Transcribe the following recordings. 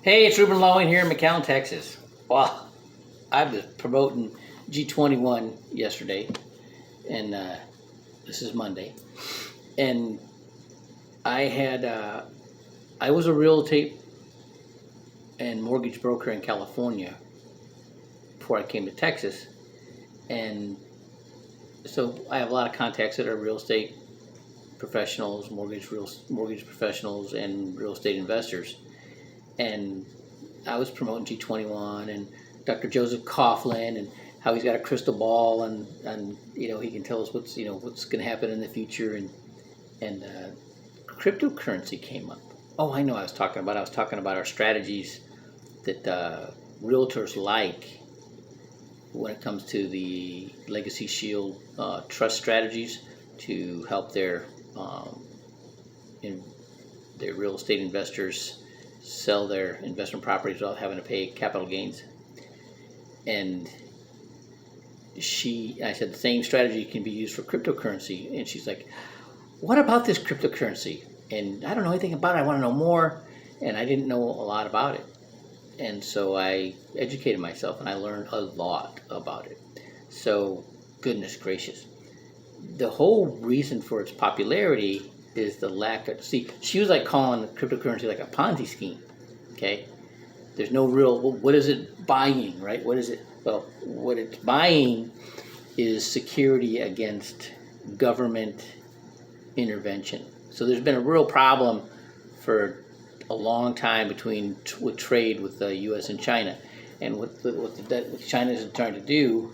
Hey, it's Ruben Lowen here in McAllen, Texas. Well, I was promoting G21 yesterday, and this is Monday. And I was a real estate and mortgage broker in California before I came to Texas. And so I have a lot of contacts that are real estate professionals, mortgage professionals, and real estate investors. And I was promoting G21 and Dr. Joseph Coughlin and how he's got a crystal ball and he can tell us what's going to happen in the future and cryptocurrency came up. Oh, I know. I was talking about our strategies that realtors like when it comes to the Legacy Shield trust strategies to help their real estate investors sell their investment properties without having to pay capital gains. And I said the same strategy can be used for cryptocurrency. And she's like, what about this cryptocurrency? And I don't know anything about it. I want to know more. And I didn't know a lot about it. And so I educated myself and I learned a lot about it. So goodness gracious. The whole reason for its popularity is the lack of, she was like calling cryptocurrency like a Ponzi scheme, okay? There's no real, what is it buying, right? What is it? Well, what it's buying is security against government intervention. So there's been a real problem for a long time with trade with the U.S. and China. And what China is trying to do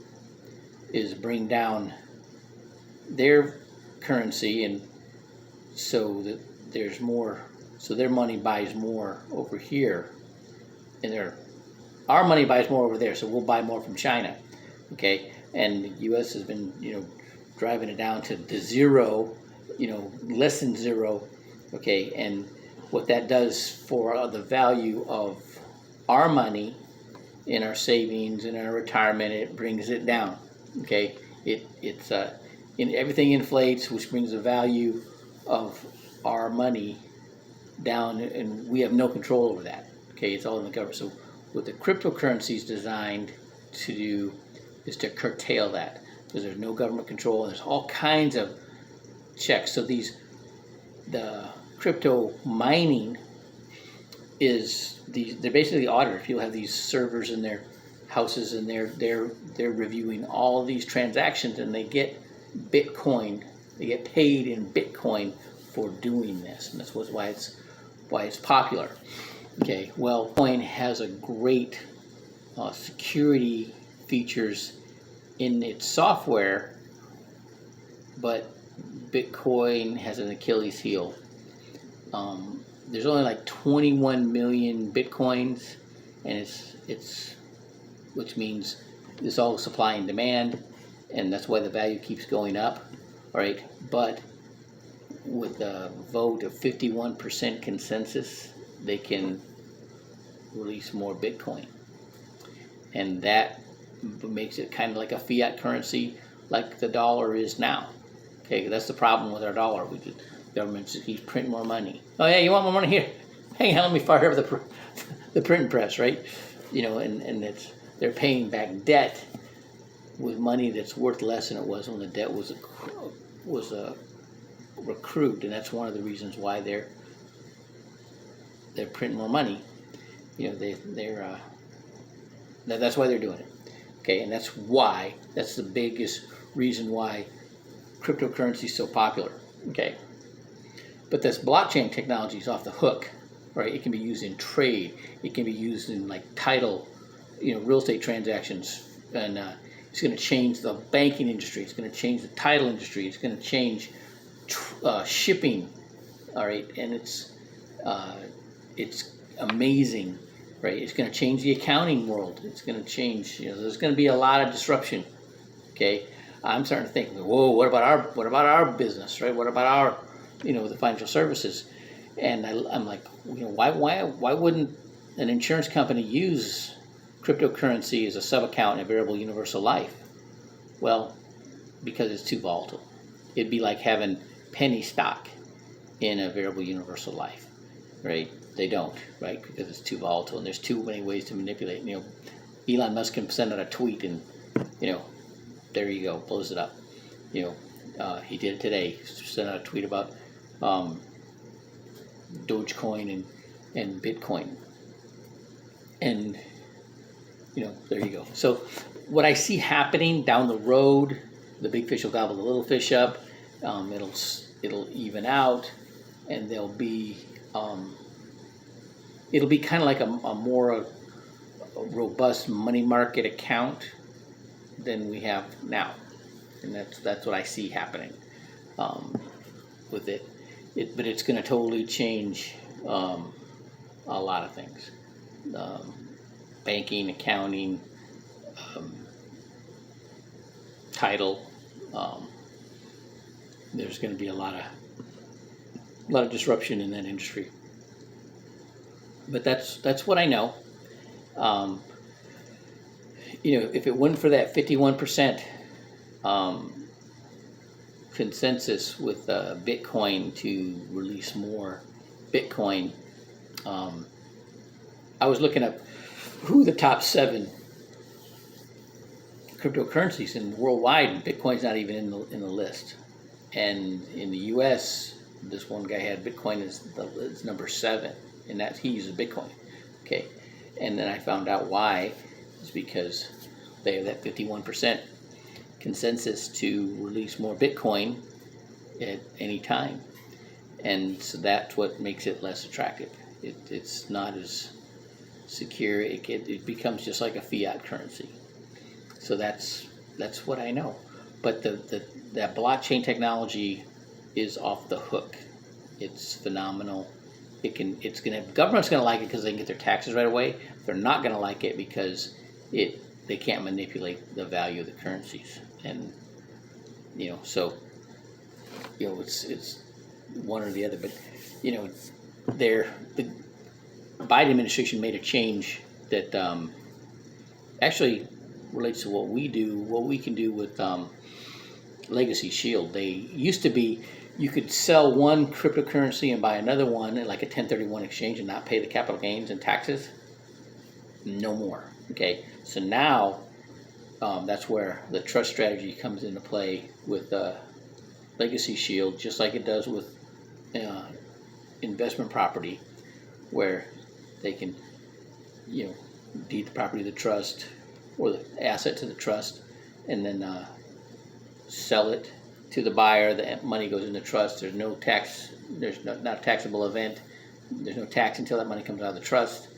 is bring down their currency, and so that there's more, so their money buys more over here, and our money buys more over there, so we'll buy more from China, okay? And the U.S. has been, driving it down to zero, less than zero, okay? And what that does for the value of our money in our savings and our retirement, it brings it down, okay? Everything inflates, which brings the value of our money down, and we have no control over that. Okay, it's all in the government. So what the cryptocurrency is designed to do is to curtail that, because there's no government control and there's all kinds of checks. So the crypto mining they're basically auditors. People have these servers in their houses and they're reviewing all of these transactions, and they get Bitcoin. They get paid in Bitcoin for doing this, and that's why it's popular. Okay, well, Bitcoin has a great security features in its software, but Bitcoin has an Achilles heel. There's only like 21 million Bitcoins, and it's which means it's all supply and demand, and that's why the value keeps going up. All right, but with a vote of 51% consensus, they can release more Bitcoin, and that makes it kind of like a fiat currency, like the dollar is now. Okay, that's the problem with our dollar. The government just keeps printing more money. Oh yeah, you want more money? Here, hang on, let me fire up the printing press, right? And they're paying back debt with money that's worth less than it was when the debt was accrued, and that's one of the reasons why they're printing more money. That's why they're doing it. Okay, and that's the biggest reason why cryptocurrency is so popular. Okay, but this blockchain technology is off the hook, right? It can be used in trade. It can be used in like title, real estate transactions, and it's going to change the banking industry. It's going to change the title industry. It's going to change shipping. All right, and it's amazing, right? It's going to change the accounting world. It's going to change. There's going to be a lot of disruption. Okay, I'm starting to think, whoa, what about our business, right? What about our, the financial services? And I'm like, why wouldn't an insurance company use cryptocurrency as a sub-account in a variable universal life? Well, because it's too volatile. It'd be like having penny stock in a variable universal life. right? They don't, right? Because it's too volatile, and there's too many ways to manipulate. Elon Musk can send out a tweet, and there you go, blows it up. He did it today. Sent out a tweet about Dogecoin and Bitcoin, and there you go. So what I see happening down the road, the big fish will gobble the little fish up. It'll even out, and there'll be it'll be kind of like a more robust money market account than we have now, and that's what I see happening with it. But it's going to totally change a lot of things, banking, accounting, title. There's going to be a lot of disruption in that industry. But that's what I know. If it wasn't for that 51% consensus with Bitcoin to release more Bitcoin, I was looking up who the top 7 cryptocurrencies in worldwide, and Bitcoin's not even in the list. And in the U.S., this one guy had Bitcoin is number 7, and he uses Bitcoin. Okay, and then I found out why. It's because they have that 51% consensus to release more Bitcoin at any time, and so that's what makes it less attractive. It's not as secure. It becomes just like a fiat currency. So that's what I know. But that blockchain technology is off the hook. It's phenomenal. Government's gonna like it because they can get their taxes right away. They're not gonna like it because they can't manipulate the value of the currencies. And so it's one or the other. But the Biden administration made a change that actually relates to what we can do with Legacy Shield. They used to be, you could sell one cryptocurrency and buy another one at like a 1031 exchange and not pay the capital gains and taxes. No more. Okay, so now that's where the trust strategy comes into play with Legacy Shield, just like it does with investment property, where they can deed the property to the trust or the asset to the trust, and then sell it to the buyer. The money goes in the trust. There's no tax. There's not a taxable event. There's no tax until that money comes out of the trust.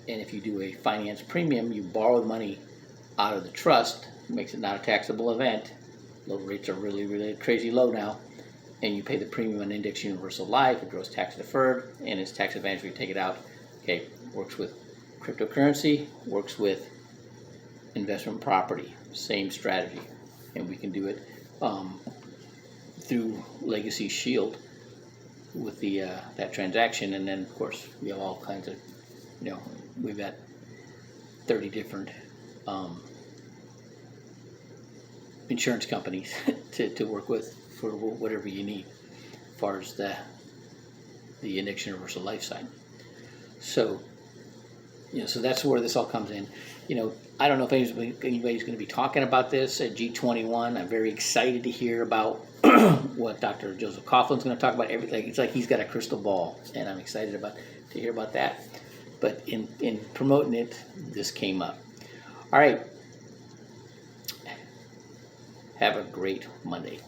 And if you do a finance premium, you borrow the money out of the trust. It makes it not a taxable event. Low rates are really, really crazy low now. And you pay the premium on Index Universal Life. It grows tax deferred, and it's tax advantage when you take it out. Okay, works with cryptocurrency, works with investment property, same strategy. And we can do it through Legacy Shield with that transaction. And then, of course, we have all kinds of, we've got 30 different insurance companies to work with for whatever you need as far as the Index Universal Life side. So, so that's where this all comes in. I don't know if anybody's going to be talking about this at G21. I'm very excited to hear about what Dr. Joseph Coughlin's going to talk about. Everything. It's like he's got a crystal ball, and I'm excited to hear about that. But in promoting it, this came up. All right. Have a great Monday.